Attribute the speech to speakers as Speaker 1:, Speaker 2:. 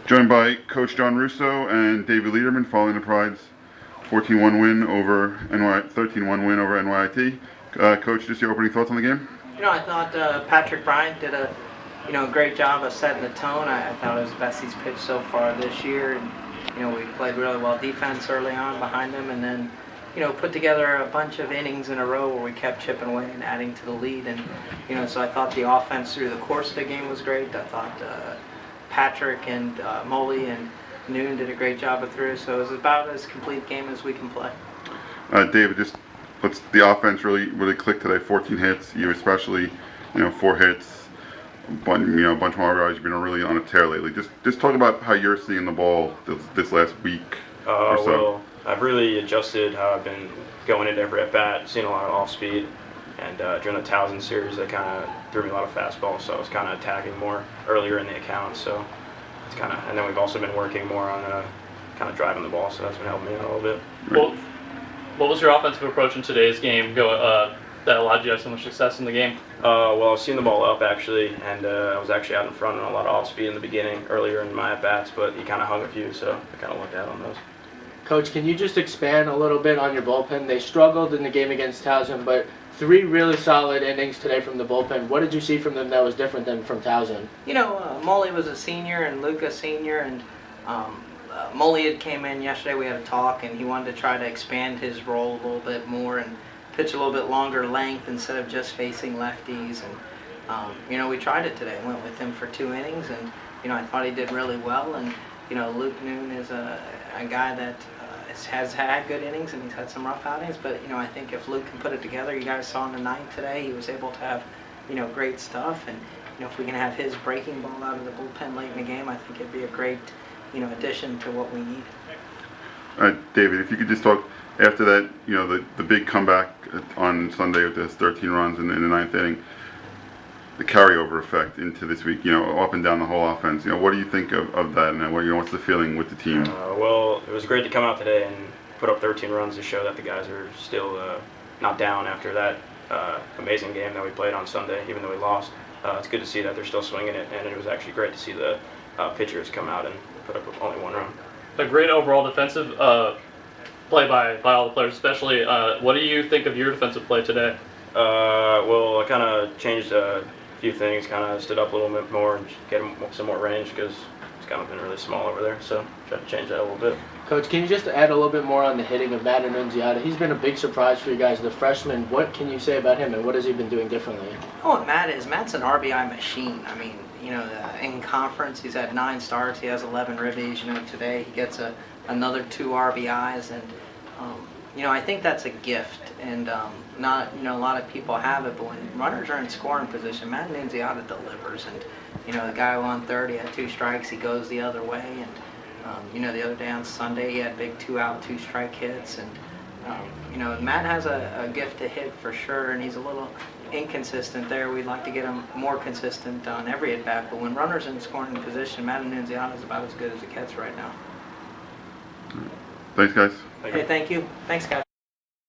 Speaker 1: Joined by Coach John Russo and David Leiderman following the Pride's 14-1 win over 13-1 win over NYIT. Coach, just your opening thoughts on the game?
Speaker 2: I thought Patrick Bryant did a great job of setting the tone. I thought it was the best he's pitched so far this year. And, we played really well defense early on behind him, and then put together a bunch of innings in a row where we kept chipping away and adding to the lead. And so I thought the offense through the course of the game was great. I thought Patrick and Moley and Noon did a great job of through. So it was about as complete a game as we can play.
Speaker 1: David, the offense really clicked today. 14 hits, you especially, 4 hits, a bunch more RBIs. You've been really on a tear lately. Just talk about how you're seeing the ball this last week or so.
Speaker 3: Well, I've really adjusted how I've been going into every at bat, seeing a lot of off speed, and during the Towson series, they kind of threw me a lot of fastballs, so I was kind of attacking more earlier in the account. So it's and then we've also been working more on kind of driving the ball, so that's been helping me out a little bit.
Speaker 4: Well, what was your offensive approach in today's game that allowed you to have so much success in the game?
Speaker 3: Well, I was seeing the ball up actually, and I was actually out in front on a lot of off speed in the beginning, earlier in my at bats, but he kind of hung a few, so I kind of lucked out on those.
Speaker 5: Coach, can you just expand a little bit on your bullpen? They struggled in the game against Towson, but 3 really solid innings today from the bullpen. What did you see from them that was different than from Towson?
Speaker 2: Moley was a senior and Luke a senior, and Moley had came in yesterday. We had a talk, and he wanted to try to expand his role a little bit more and pitch a little bit longer length instead of just facing lefties. And we tried it today. Went with him for 2 innings, and I thought he did really well. And Luke Noon is a guy that has had good innings, and he's had some rough outings, but I think if Luke can put it together, you guys saw in the 9th today, he was able to have great stuff, and if we can have his breaking ball out of the bullpen late in the game, I think it'd be a great addition to what we need.
Speaker 1: All right, David, if you could just talk after that, the big comeback on Sunday with those 13 runs in the 9th inning, the carryover effect into this week, up and down the whole offense. What do you think of that, and what's the feeling with the team?
Speaker 3: Well, it was great to come out today and put up 13 runs to show that the guys are still not down after that amazing game that we played on Sunday, even though we lost. It's good to see that they're still swinging it, and it was actually great to see the pitchers come out and put up only 1 run.
Speaker 4: A great overall defensive play by all the players, especially. What do you think of your defensive play today?
Speaker 3: Well, I kind of changed a few things, kind of stood up a little bit more and get some more range because it's kind of been really small over there, so tried to change that a little bit.
Speaker 5: Coach, can you just add a little bit more on the hitting of Matt Annunziata? He's been a big surprise for you guys, the freshman. What can you say about him, and what has he been doing differently?
Speaker 2: Matt's an RBI machine. I mean, in conference, he's had 9 starts. He has 11 ribbies. Today he gets another 2 RBIs, and I think that's a gift, and not a lot of people have it. But when runners are in scoring position, Matt Annunziata delivers, and the guy on 30 had 2 strikes. He goes the other way, and the other day on Sunday he had big 2-out, 2-strike hits, and Matt has a gift to hit for sure, and he's a little inconsistent there. We'd like to get him more consistent on every at bat, but when runners in scoring position, Matt Annunziata is about as good as it gets right now.
Speaker 1: Thanks, guys.
Speaker 2: Hey, thank you. Thanks, guys.